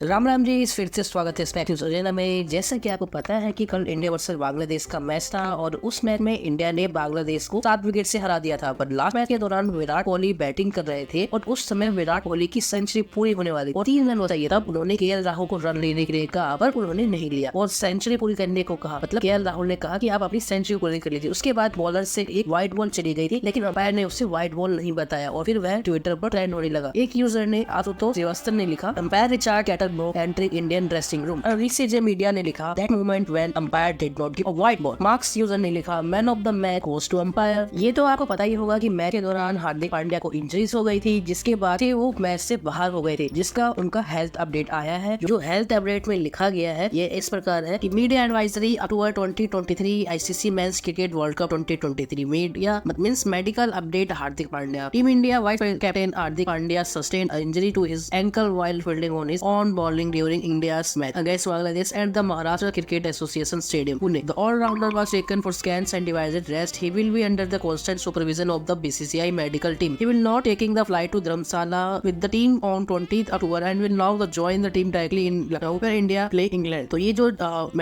राम राम जी, इस फिर से स्वागत है स्पैक न्यूज एजेंडा में। जैसा कि आपको पता है कि कल इंडिया वर्सेस बांग्लादेश का मैच था और उस मैच में इंडिया ने बांग्लादेश को 7 विकेट से हरा दिया था। पर लास्ट मैच के दौरान विराट कोहली बैटिंग कर रहे थे और उस समय विराट कोहली की सेंचुरी पूरी होने वाली और 3 रन चाहिए था। उन्होंने केएल राहुल को रन लेने के लिए कहा पर उन्होंने नहीं लिया और सेंचुरी पूरी करने को कहा। मतलब केएल राहुल ने कहा कि आप अपनी सेंचुरी पूरी कर लीजिए। उसके बाद बॉलर से एक वाइड बॉल चली गई थी, लेकिन अंपायर ने उसे वाइड बॉल नहीं बताया और फिर वह ट्विटर पर ट्रेंड होने लगा। एक यूजर ने आशुतोष श्रीवास्तव ने लिखा, umpire Richard Kettleborough entry Indian dressing room. रीसीजे मीडिया ने लिखा, that moment when umpire did not give a wide ball. Marks user ने लिखा, man of the match goes to umpire. ये तो आपको पता ही होगा कि मैच के दौरान हार्दिक पांड्या को इंजरीज हो गई थी, जिसके बाद वो मैच से बाहर हो गए थे, जिसका उनका हेल्थ अपडेट आया है। जो हेल्थ अपडेट में लिखा गया है ये इस प्रकार है कि media advisory October 2023 ICC men's cricket world cup 2023 media means medical update Hardik Pandya. Team India vice captain Hardik Pandya sustained injury to his ankle while fielding on his own bowling during India's match against Bangladesh at the Maharashtra Cricket Association Stadium, Pune. The all-rounder was taken for scans and devices rest. He will be under the constant supervision of the BCCI medical team. He will not taking the flight to Dharamsala with the team on 20th October and will now join the team directly in Lucknow where India play England. तो ये जो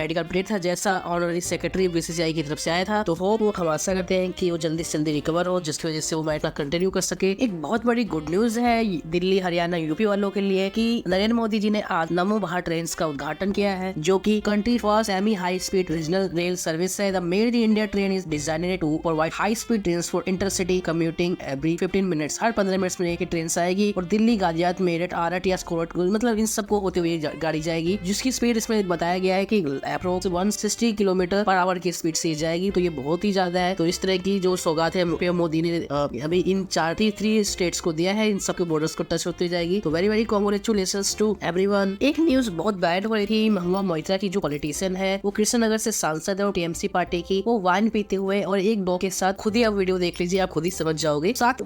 medical update था जैसा honorary secretary BCCI की तरफ से आया था, तो वो हम आशा करते हैं कि वो जल्दी से जल्दी रिकवर हो, जिसकी वजह से वो मैच कंटिन्यू कर सके। एक बहुत बड़ी गुड न्यूज है दिल्ली हरियाणा यूपी वालों के लिए कि नरेंद्र मोदी जी ने आज नमो भारत ट्रेन का उद्घाटन किया है, जो कि country first semi high speed regional rail service है। The made in India train is designed to provide high speed trains for intercity commuting every 15 minutes. हर 15 मिनट्स में एक ट्रेन आएगी और दिल्ली गाजियाबाद मेरठ आरट या स्कोरट मतलब इन सबको होते हुए गाड़ी जाएगी, जिसकी स्पीड इसमें बताया गया है कि अप्रोक्स 160 किलोमीटर पर आवर की स्पीड से जाएगी। तो ये बहुत ही ज्यादा है। तो इस तरह की जो सौगात है पीएम मोदी ने अभी इन 3 स्टेट्स को दिया है, इन सबके बॉर्डर्स को टच होती जाएगी। तो very very congratulations to everyone. एक न्यूज बहुत बैड हो रही थी, महबूबा मोइत्रा की जो पॉलिटिशियन है, वो कृष्णनगर से सांसद है और टीएमसी पार्टी की, वो वाइन पीते हुए और एक डॉग के साथ, खुद ही आप वीडियो देख लीजिए, आप खुद ही समझ जाओगे। साथ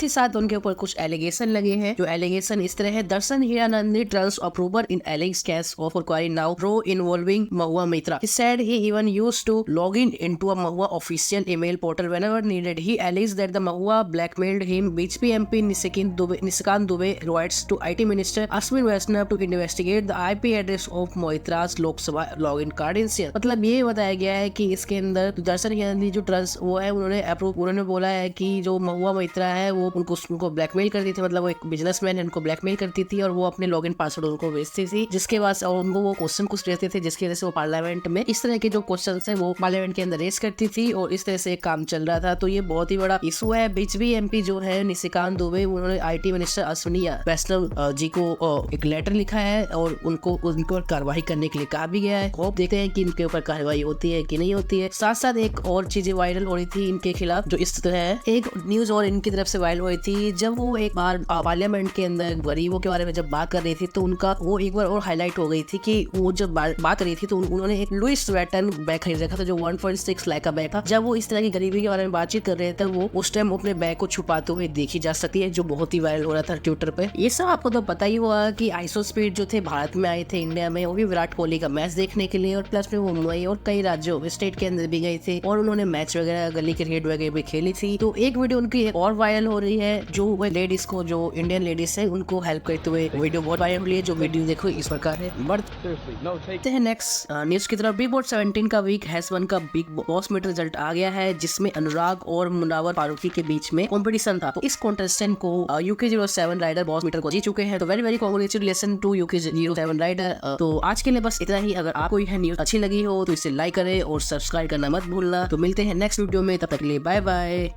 ही साथ उनके ऊपर कुछ एलिगेशन लगे हैं। जो एलिगेशन इस तरह है, Darshan Hiranandani turns approver in एलिग्स cash for query now row involving Mehbooba Moitra. He said he even used to log into a Mahua official email portal whenever needed. He alleged that the Mahua blackmailed him. BJP MP Nisikant Dubey writes to IT Minister Ashwin Vaishnav to investigate the IP address of Moitra's Lok Sabha login credentials. मतलब ये बताया गया है कि इसके अंदर दर्शन हीरानंदी जो trust वो है, उन्होंने बोला है कि जो महबूबा मोइत्रा है वो उनको ब्लैकमेल करती थी। मतलब वो एक बिजनेसमैन है, उनको ब्लैकमेल करती थी और वो अपने लॉगिन पासवर्ड उनको भेजती थी, जिसके बाद उनको वो क्वेश्चन कुछ रहते थे, जिसकी वजह से वो पार्लियामेंट में इस तरह के जो क्वेश्चन है वो पार्लियामेंट के अंदर रेस करती थी और इस तरह से काम चल रहा था। तो ये बहुत ही बड़ा इशू है। बीजेपी एमपी जो है निशिकांत दुबे, उन्होंने आईटी मिनिस्टर अश्विनी वैष्णव जी को एक लेटर लिखा है और उनको कार्रवाई करने के लिए कहा भी गया है। होप देखते हैं कि इनके ऊपर कार्रवाई होती है कि नहीं होती है। साथ साथ एक और चीजें वायरल हो रही थी इनके खिलाफ, जो इस तरह है। एक न्यूज और इनकी तरफ से वायरल हुई थी, जब वो एक बार पार्लियामेंट के अंदर गरीबों के बारे में जब बात कर रही थी, तो उनका वो एक बार और हाईलाइट हो गई थी कि वो जब बात रही थी तो उन्होंने एक लुइस वैटन बैग खरीद रखा था, जो 1.6 लाख का बैग था। जब वो इस तरह की गरीबी के बारे में बातचीत कर रहे थे, वो उस टाइम अपने बैग को छुपाते हुए देखी जा सकती है, जो बहुत ही वायरल हो रहा था ट्विटर पे। ये सब आपको तो पता ही हुआ कि आइसो स्पीड जो थे भारत में आए थे इंडिया में, वो भी विराट कोहली का मैच देखने के लिए, और प्लस में वो मुंबई और कई राज्यों स्टेट के अंदर भी गए थे और उन्होंने मैच वगैरह गली क्रिकेट वगैरह भी खेली थी। तो एक वीडियो उनकी और वायरल हो रही है, जो लेडीज को, जो इंडियन लेडीज है, उनको हेल्प करते हुए वीडियो बहुत वायरल हुई है। जो वीडियो देखो इस प्रकार है। बढ़ते हैं नेक्स्ट न्यूज की तरफ। बिग बॉस 17 का वीक हैज वन का बिग बॉस मीट रिजल्ट आ गया है, जिसमें अनुराग और मुनावर फारूकी के बीच में कंपटीशन था। तो इस कॉन्टेस्टेंट को UK07 राइडर बॉस मीटर को जीत चुके हैं। तो very very congratulation to UK07 rider. तो आज के लिए बस इतना ही। अगर आपको यह न्यूज अच्छी लगी हो तो इसे लाइक करें और सब्सक्राइब करना मत भूलना। तो मिलते हैं नेक्स्ट वीडियो में, तब तक के लिए बाय बाय।